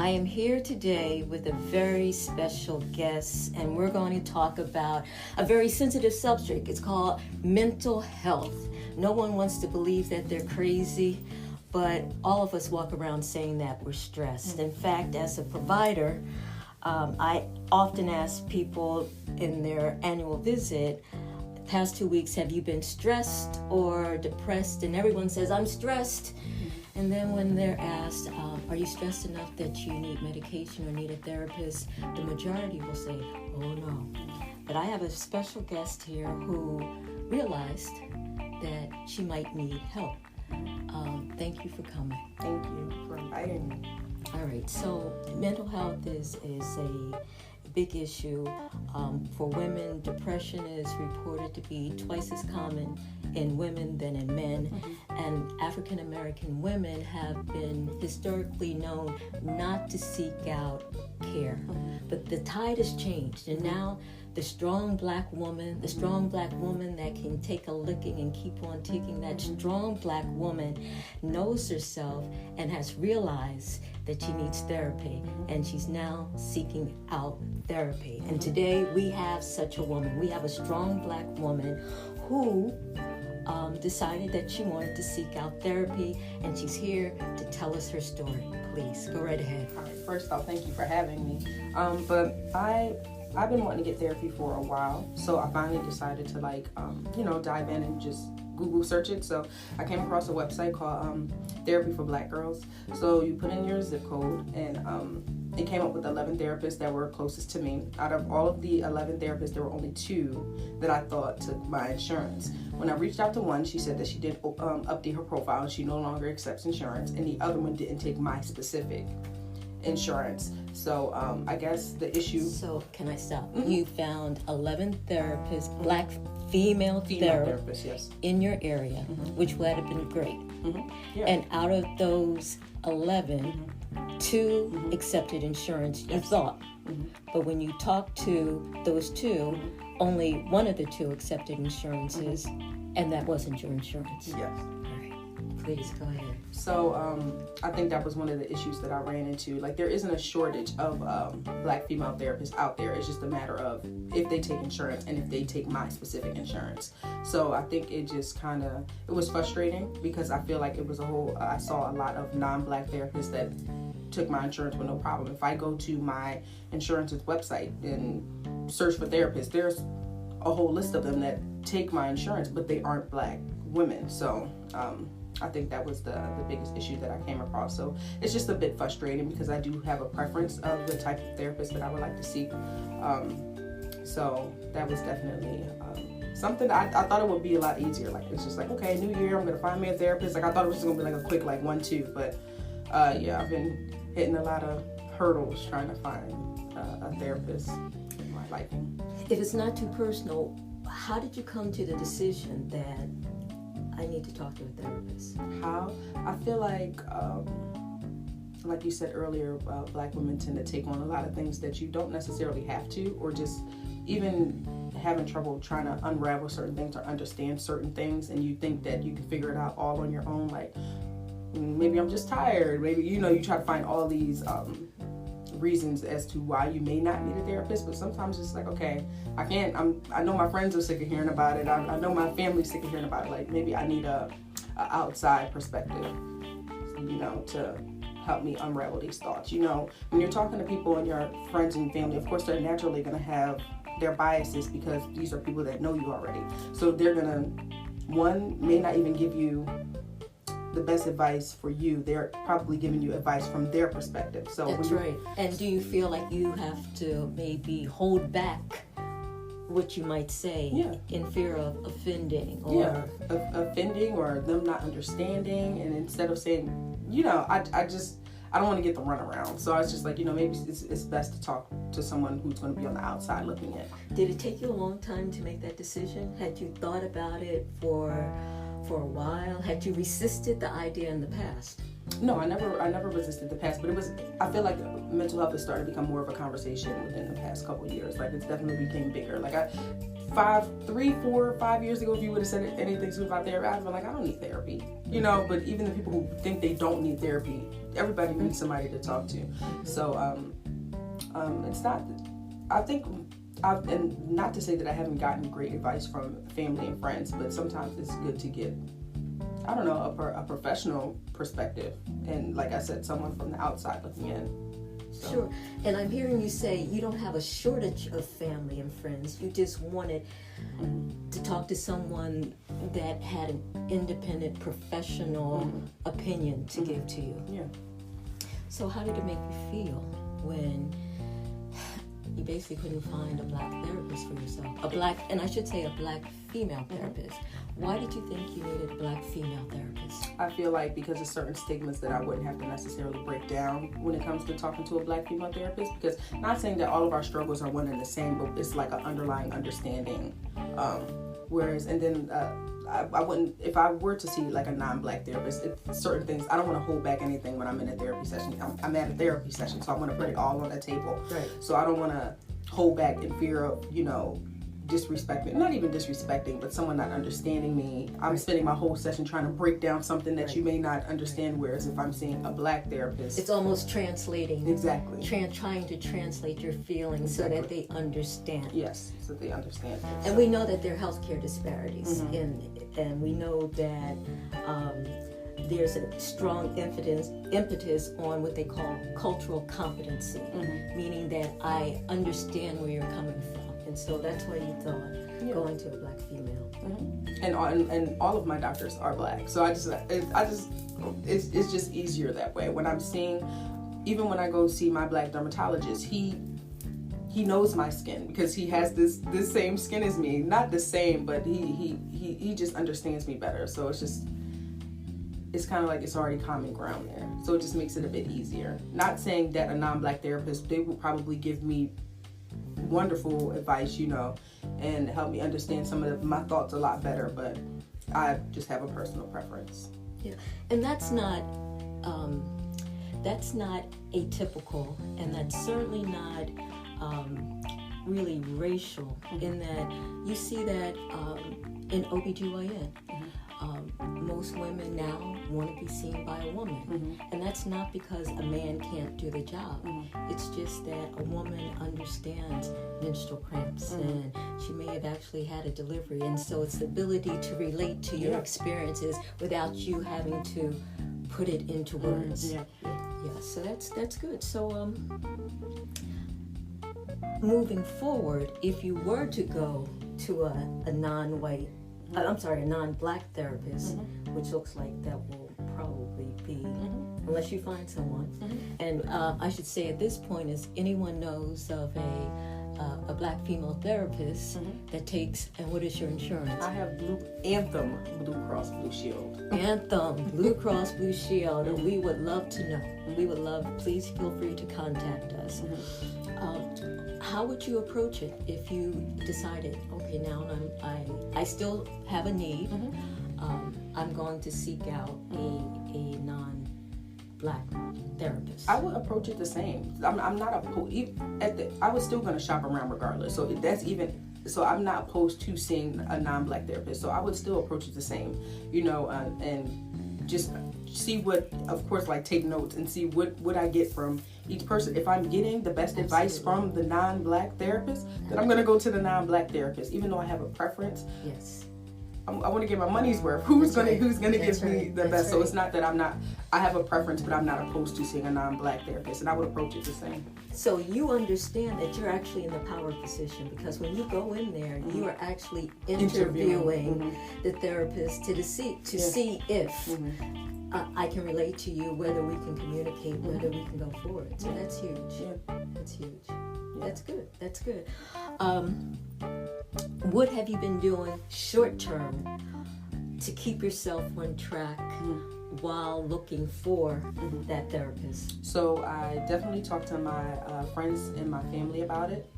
I am here today with a very special guest, and we're going to talk about a very sensitive subject. It's called mental health. No one wants to believe that they're crazy, but all of us walk around saying that we're stressed. In fact, as a provider, I often ask people in their annual visit, past 2 weeks, have you been stressed or depressed? And everyone says, I'm stressed. And then when they're asked, are you stressed enough that you need medication or need a therapist? The majority will say, oh no. But I have a special guest here who realized that she might need help. Thank you for coming. Thank you for inviting me. All right, so mental health is a big issue. For women, depression is reported to be twice as common in women than in men. And African American women have been historically known not to seek out care. But the tide has changed, and now the strong black woman that can take a licking and keep on ticking, that strong black woman knows herself and has realized that she needs therapy, and she's now seeking out therapy. And today we have such a woman. We have a strong black woman who decided that she wanted to seek out therapy, and she's here to tell us her story. Please, go right ahead. All right, first off, thank you for having me. But I've been wanting to get therapy for a while, so I finally decided to dive in and just Google search it. So I came across a website called Therapy for Black Girls. So you put in your zip code, and it came up with 11 therapists that were closest to me. Out of all of the 11 therapists, there were only 2 that I thought took my insurance. When I reached out to one, she said that she did update her profile and she no longer accepts insurance, and the other one didn't take my specific insurance. So I guess the issue... So can I stop? You found 11 therapists, black female therapists, yes, in your area, which would have been great. Yeah. And out of those 11, 2 accepted insurance, you thought. But when you talked to those 2, only one of the 2 accepted insurances, and that wasn't your insurance. Yes. All right. Please, go ahead. So I think that was one of the issues that I ran into. Like, there isn't a shortage of black female therapists out there. It's just a matter of if they take insurance and if they take my specific insurance. So I think it just it was frustrating because I feel like it was I saw a lot of non-black therapists that took my insurance with no problem. If I go to my insurance's website and search for therapists, there's a whole list of them that take my insurance, but they aren't black women. So I think that was the biggest issue that I came across. So it's just a bit frustrating because I do have a preference of the type of therapist that I would like to seek. So that was definitely something I thought it would be a lot easier. Like, it's just like, okay, new year, I'm going to find me a therapist. Like, I thought it was just going to be like a quick 1-2, but I've been hitting a lot of hurdles trying to find a therapist in my liking. If it's not too personal, how did you come to the decision that I need to talk to a therapist? How? I feel like you said earlier, black women tend to take on a lot of things that you don't necessarily have to, or just even having trouble trying to unravel certain things or understand certain things, and you think that you can figure it out all on your own. Like, maybe I'm just tired. Maybe, you try to find all these reasons as to why you may not need a therapist, but sometimes it's like, okay, I know my friends are sick of hearing about it. I know my family's sick of hearing about it. Like, maybe I need a outside perspective, to help me unravel these thoughts. When you're talking to people and your friends and family, of course, they're naturally going to have their biases because these are people that know you already. So they're going to, one, may not even give you the best advice for you. They're probably giving you advice from their perspective. So that's right. And do you feel like you have to maybe hold back what you might say in fear of offending? Offending or them not understanding. And instead of saying, I don't want to get the runaround. So I was just like, maybe it's best to talk to someone who's going to be on the outside looking in. Did it take you a long time to make that decision? Had you thought about it for a while? Had you resisted the idea in the past? No, I never resisted the past, but I feel like mental health has started to become more of a conversation within the past couple of years. Like, it's definitely became bigger. Like, 3, 4, 5 years ago, if you would have said anything to me about therapy, I'd been like, I don't need therapy, you know. But even the people who think they don't need therapy, everybody needs somebody to talk to. So, it's not. I think, and not to say that I haven't gotten great advice from family and friends, but sometimes it's good to get, I don't know, a professional perspective, and like I said, someone from the outside looking in. So. Sure. And I'm hearing you say you don't have a shortage of family and friends. You just wanted to talk to someone that had an independent, professional opinion to give to you. Yeah. So how did it make you feel when you basically couldn't find a black therapist for yourself? A black female therapist. Why did you think you needed a black female therapist? I feel like because of certain stigmas that I wouldn't have to necessarily break down when it comes to talking to a black female therapist. Because not saying that all of our struggles are one and the same, but it's like an underlying understanding. I wouldn't, if I were to see like a non-black therapist, certain things, I don't want to hold back anything when I'm in a therapy session. I'm at a therapy session, so I want to put it all on the table. Right. So I don't want to hold back in fear of, disrespecting, not even disrespecting, but someone not understanding me. I'm spending my whole session trying to break down something that you may not understand, whereas if I'm seeing a black therapist, it's almost translating. Exactly. Trying to translate your feelings so that they understand. Yes, so they understand. And we know that there are healthcare disparities, and we know that there's a strong impetus on what they call cultural competency, meaning that I understand where you're coming from. And so that's why you thought going to a black female. And all of my doctors are black, so it's just easier that way. When I'm seeing, even when I go see my black dermatologist, he knows my skin because he has this same skin as me. Not the same, but he just understands me better. So it's kind of like it's already common ground there. So it just makes it a bit easier. Not saying that a non-black therapist, they will probably give me wonderful advice, and help me understand some of my thoughts a lot better, but I just have a personal preference. Yeah, and that's not atypical, and that's certainly not really racial, in that you see that in OBGYN. Most women now want to be seen by a woman, and that's not because a man can't do the job. It's just that a woman understands menstrual cramps, and she may have actually had a delivery, and so it's the ability to relate to your experiences without you having to put it into words. So that's good. So moving forward, if you were to go to a non-black therapist, which looks like that will probably be, unless you find someone. And I should say at this point, is anyone knows of a black female therapist that takes, and what is your insurance? I have Anthem Blue Cross Blue Shield. Anthem Blue Cross Blue Shield, and we would love to know. We would love, please feel free to contact us. How would you approach it if you decided, okay, now I still have a need, I'm going to seek out a non-black therapist? I would approach it the same. I'm not I was still going to shop around regardless. So I'm not opposed to seeing a non-black therapist. So I would still approach it the same, and just see what, of course, like take notes and see what I get from each person. If I'm getting the best advice from the non-black therapist, then I'm going to go to the non-black therapist, even though I have a preference. Yes. I want to get my money's worth. Who's gonna give me the best? So it's not that I have a preference, but I'm not opposed to seeing a non-black therapist, and I would approach it the same. So you understand that you're actually in the power position, because when you go in there, you are actually interviewing the therapist to see if I can relate to you, whether we can communicate, whether we can go forward. So that's huge. That's huge. That's good. That's good. What have you been doing short term to keep yourself on track while looking for that therapist? So I definitely talked to my friends and my family about it,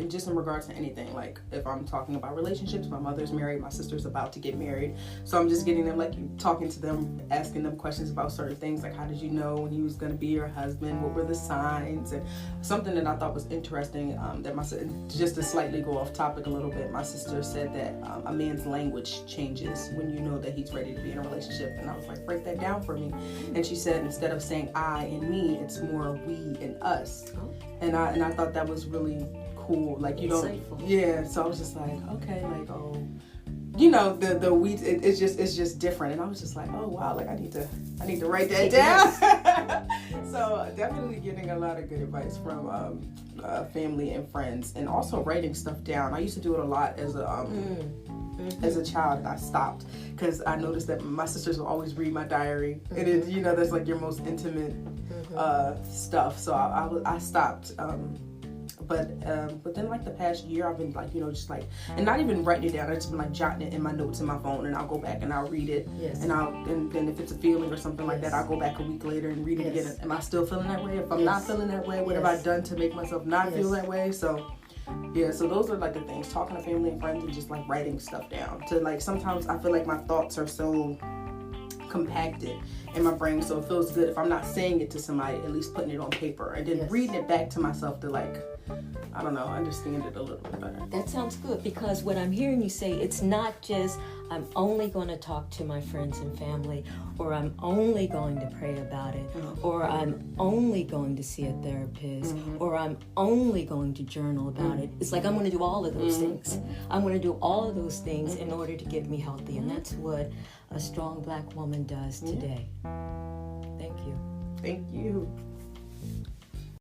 just in regards to anything. Like if I'm talking about relationships, my mother's married, my sister's about to get married, so I'm just getting them, like, talking to them, asking them questions about certain things, like how did you know when he was going to be your husband, what were the signs. And something that I thought was interesting, that just to slightly go off topic a little bit, my sister said that a man's language changes when you know that he's ready to be in a relationship. And I was like, break that down for me. And she said instead of saying I and me, it's more we and us. And I thought that was really cool. Like, you don't, yeah. So I was just like, okay, like, oh, you know, the we, it's just different. And I was just like, oh wow, like I need to write that down. So definitely getting a lot of good advice from family and friends, and also writing stuff down. I used to do it a lot as a child, and I stopped because I noticed that my sisters will always read my diary, and it, you know, that's like your most intimate stuff. So I stopped. But then like the past year, I've been like, you know, just like, and not even writing it down. I've just been like jotting it in my notes in my phone, and I'll go back and I'll read it. Yes. And then if it's a feeling or something like that, I'll go back a week later and read it again. Am I still feeling that way? If I'm not feeling that way, what have I done to make myself not feel that way? So yeah, so those are like the things, talking to family and friends, and just like writing stuff down. To like, sometimes I feel like my thoughts are so compacted in my brain, so it feels good if I'm not saying it to somebody, at least putting it on paper and then reading it back to myself to, like, I don't know, understand it a little bit better. That sounds good, because what I'm hearing you say, it's not just I'm only going to talk to my friends and family, or I'm only going to pray about it, or I'm only going to see a therapist, or I'm only going to journal about it. It's like I'm going to do all of those things. I'm going to do all of those things in order to get me healthy, and that's what a strong Black woman does today. Thank you. Thank you.